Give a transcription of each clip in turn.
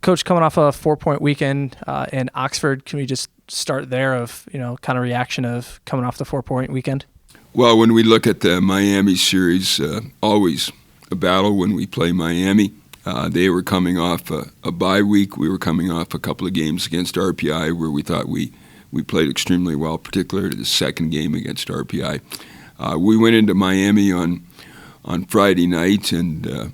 Coach, coming off a 4-point weekend in Oxford, can we just start there of, kind of reaction of coming off the 4-point weekend? Well, when we look at the Miami series, always a battle when we play Miami. They were coming off a bye week. We were coming off a couple of games against RPI where we thought we played extremely well, particularly the second game against RPI. We went into Miami on Friday night, and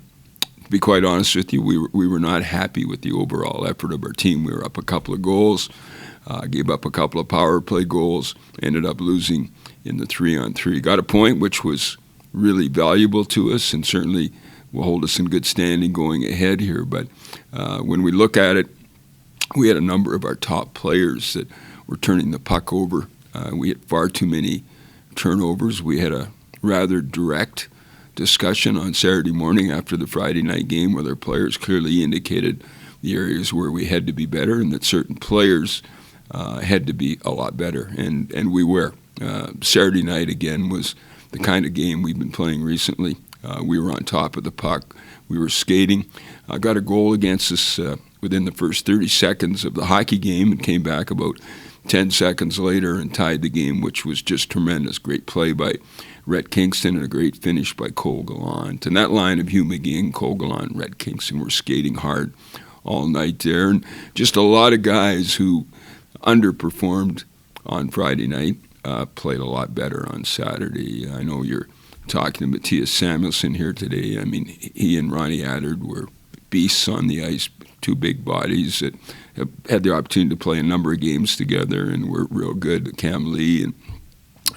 to be quite honest with you, we were not happy with the overall effort of our team. We were up a couple of goals, gave up a couple of power play goals, ended up losing in the 3-on-3. Got a point which was really valuable to us and certainly will hold us in good standing going ahead here. But when we look at it, we had a number of our top players that were turning the puck over. We had far too many turnovers. We had a rather direct discussion on Saturday morning after the Friday night game where their players clearly indicated the areas where we had to be better and that certain players had to be a lot better, and we were. Saturday night, again, was the kind of game we've been playing recently. We were on top of the puck. We were skating. Got a goal against us within the first 30 seconds of the hockey game and came back about 10 seconds later and tied the game, which was just tremendous. Great play by Rhett Kingston and a great finish by Cole Gallant. And that line of Hugh McGinn, Cole Gallant, Rhett Kingston were skating hard all night there. And just a lot of guys who underperformed on Friday night played a lot better on Saturday. I know you're talking to Matthias Samuelsson here today. I mean, he and Ronnie Adard were beasts on the ice, two big bodies that have had the opportunity to play a number of games together and were real good. Cam Lee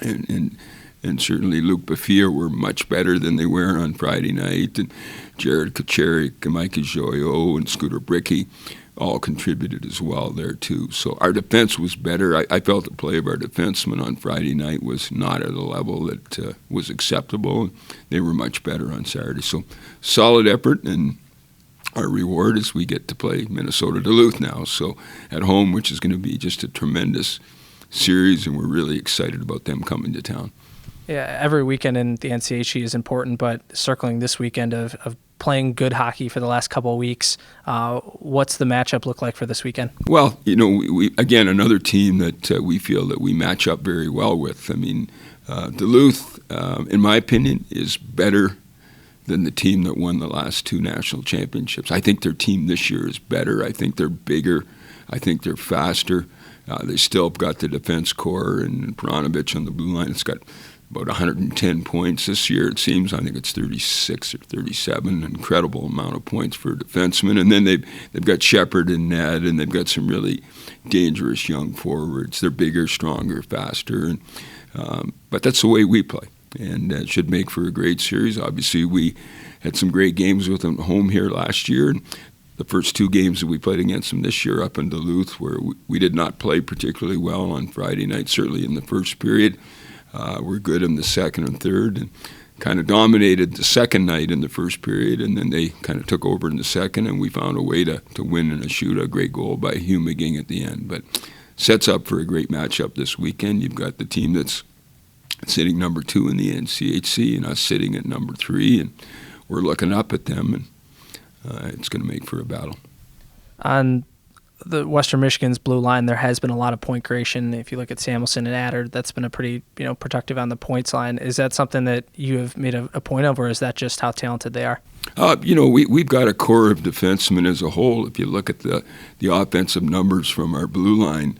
and certainly Luke Baffier were much better than they were on Friday night. And Jared Kucherik, Micah Joyo, and Scooter Bricky all contributed as well there too. So our defense was better. I felt the play of our defensemen on Friday night was not at a level that was acceptable. They were much better on Saturday. So solid effort, and our reward is we get to play Minnesota Duluth now. So at home, which is going to be just a tremendous series, and we're really excited about them coming to town. Yeah, every weekend in the NCHC is important, but circling this weekend of playing good hockey for the last couple of weeks, what's the matchup look like for this weekend? Well, we again, another team that we feel that we match up very well with. I mean, Duluth, in my opinion, is better than the team that won the last two national championships. I think their team this year is better. I think they're bigger. I think they're faster. They still got the defense core, and Peranovich on the blue line. It's got about 110 points this year, it seems. I think it's 36 or 37. Incredible amount of points for defensemen. And then they've got Shepard and Ned, and they've got some really dangerous young forwards. They're bigger, stronger, faster. But that's the way we play, and it should make for a great series. Obviously, we had some great games with them at home here last year. And the first two games that we played against them this year up in Duluth, where we did not play particularly well on Friday night, certainly in the first period. We're good in the second and third, and kind of dominated the second night in the first period, and then they kind of took over in the second, and we found a way to win in a shootout. A great goal by Hugh McGinn at the end. But sets up for a great matchup this weekend. You've got the team that's sitting number 2 in the NCHC and us sitting at number 3, and we're looking up at them, and it's going to make for a battle. On the Western Michigan's blue line, there has been a lot of point creation. If you look at Samuelsson and Adard, that's been a pretty productive on the points line. Is that something that you have made a point of, or is that just how talented they are? We've got a core of defensemen as a whole. If you look at the offensive numbers from our blue line,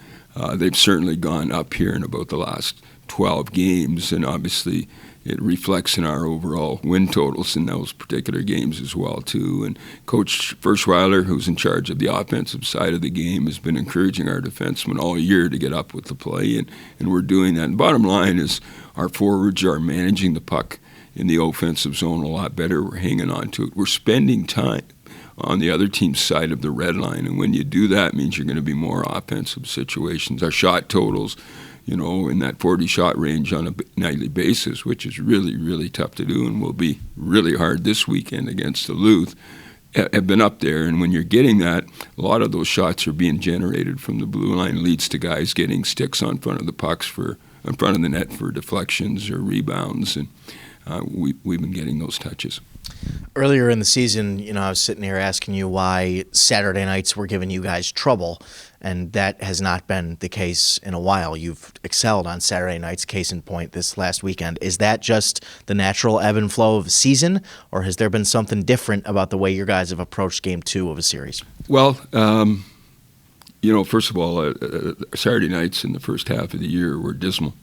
they've certainly gone up here in about the last 12 games, and obviously it reflects in our overall win totals in those particular games as well, too. And Coach Ferschweiler, who's in charge of the offensive side of the game, has been encouraging our defensemen all year to get up with the play, and we're doing that. And bottom line is our forwards are managing the puck in the offensive zone a lot better. We're hanging on to it. We're spending time on the other team's side of the red line, and when you do that, it means you're going to be more offensive situations. Our shot totals, in that 40-shot range on a nightly basis, which is really, really tough to do and will be really hard this weekend against Duluth, have been up there. And when you're getting that, a lot of those shots are being generated from the blue line, leads to guys getting sticks on front of the pucks in front of the net for deflections or rebounds, and we've been getting those touches. Earlier in the season, I was sitting here asking you why Saturday nights were giving you guys trouble, and that has not been the case in a while. You've excelled on Saturday nights, case in point, this last weekend. Is that just the natural ebb and flow of a season, or has there been something different about the way your guys have approached game 2 of a series? Well, first of all, Saturday nights in the first half of the year were dismal.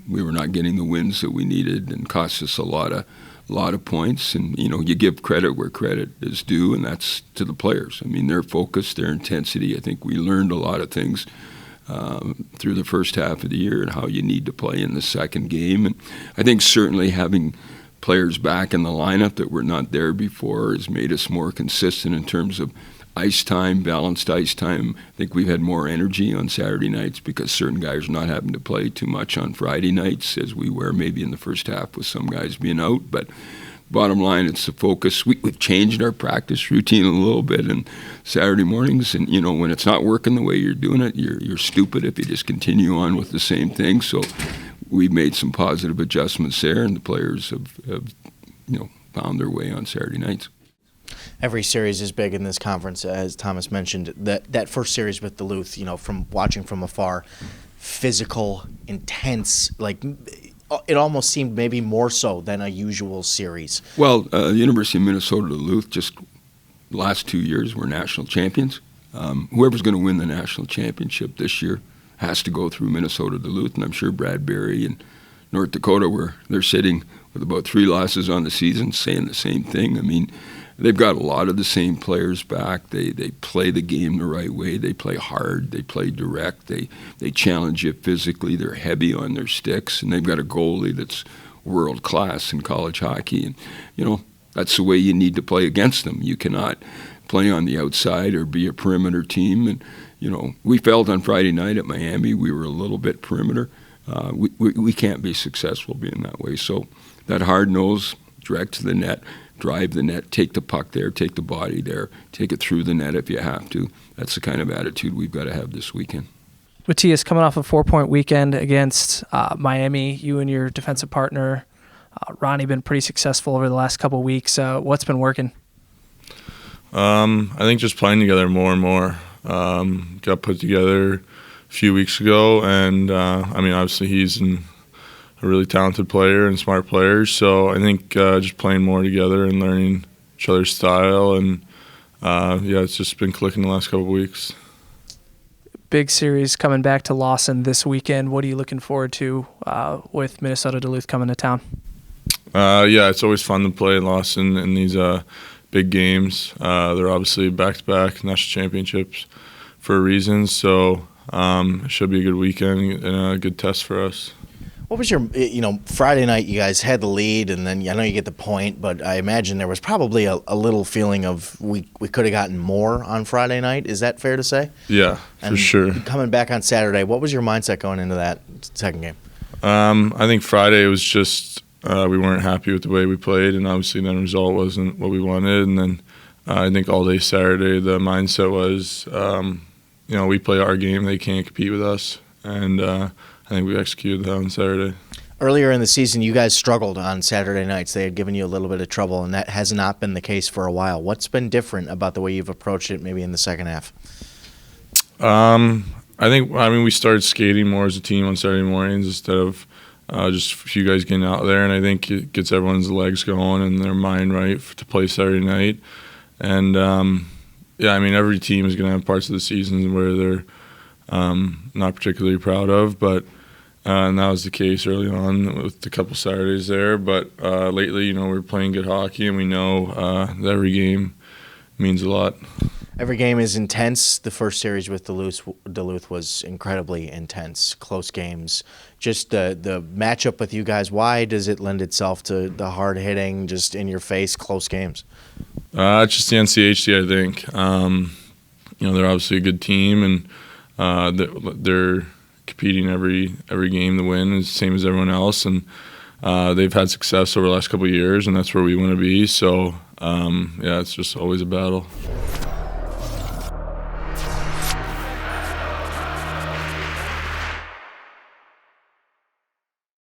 We were not getting the wins that we needed, and cost us a lot of points. And you give credit where credit is due, and that's to the players. I mean, their focus, their intensity. I think we learned a lot of things through the first half of the year and how you need to play in the second game. And I think certainly having players back in the lineup that were not there before has made us more consistent in terms of ice time, balanced ice time. I think we've had more energy on Saturday nights because certain guys are not having to play too much on Friday nights as we were maybe in the first half with some guys being out. But bottom line, it's the focus. We've changed our practice routine a little bit and Saturday mornings. And, when it's not working the way you're doing it, you're stupid if you just continue on with the same thing. So we've made some positive adjustments there, and the players have found their way on Saturday nights. Every series is big in this conference, as Thomas mentioned. That first series with Duluth, from watching from afar, physical, intense, like it almost seemed maybe more so than a usual series. Well, the University of Minnesota Duluth just last 2 years were national champions. Whoever's going to win the national championship this year has to go through Minnesota Duluth, and I'm sure Bradbury and North Dakota, where they're sitting with about 3 losses on the season, saying the same thing. I mean, they've got a lot of the same players back. They play the game the right way. They play hard. They play direct. They challenge you physically. They're heavy on their sticks, and they've got a goalie that's world class in college hockey. And that's the way you need to play against them. You cannot play on the outside or be a perimeter team. And we felt on Friday night at Miami we were a little bit perimeter. We can't be successful being that way. So that hard nose, direct to the net, drive the net, take the puck there, take the body there, take it through the net if you have to. That's the kind of attitude we've got to have this weekend. Matthias, coming off a 4-point weekend against Miami, you and your defensive partner, Ronnie, been pretty successful over the last couple of weeks. What's been working? I think just playing together more and more. Got put together a few weeks ago, and obviously he's a really talented player and smart player, so I think just playing more together and learning each other's style, and it's just been clicking the last couple of weeks. Big series coming back to Lawson this weekend. What are you looking forward to with Minnesota Duluth coming to town? It's always fun to play Lawson in these big games. They're obviously back-to-back national championships for a reason, so it should be a good weekend and a good test for us. What was your, Friday night you guys had the lead, and then I know you get the point, but I imagine there was probably a little feeling of we could have gotten more on Friday night. Is that fair to say? Yeah, for sure. Coming back on Saturday, what was your mindset going into that second game? I think Friday was just we weren't happy with the way we played, and obviously the end result wasn't what we wanted. And then I think all day Saturday the mindset was, we play our game, they can't compete with us, and I think we executed that on Saturday. Earlier in the season, you guys struggled on Saturday nights. They had given you a little bit of trouble, and that has not been the case for a while. What's been different about the way you've approached it maybe in the second half? We started skating more as a team on Saturday mornings instead of just a few guys getting out there, and I think it gets everyone's legs going and their mind right to play Saturday night. And, every team is going to have parts of the season where they're not particularly proud of, but and that was the case early on with a couple Saturdays there. But lately, we're playing good hockey, and we know that every game means a lot. Every game is intense. The first series with Duluth was incredibly intense, close games. Just the matchup with you guys, why does it lend itself to the hard-hitting, just in-your-face, close games? It's just the NCHC, I think. They're obviously a good team, and they're competing every game to win, the same as everyone else, and they've had success over the last couple of years, and that's where we want to be. So, it's just always a battle.